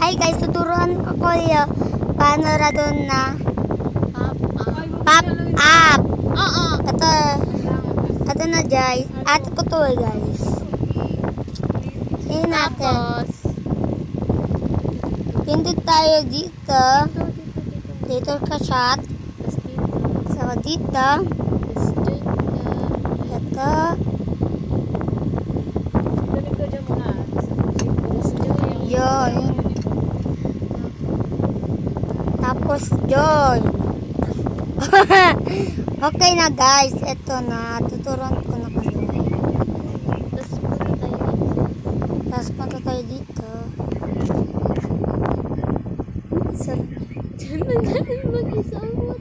Hi guys, tuturuan ko kayo paano ra doon na pop up. Oo. Ito na guys. Ate ko to guys. Tingnan natin. Tapos, Pindot tayo dito. Dito ka shot. So dito. Ito. Yun. Tapos yun. Okay na guys. Ito na. Tuturuan ko na kayo. Tapos punta tayo dito. Diyan na mag-isa mo.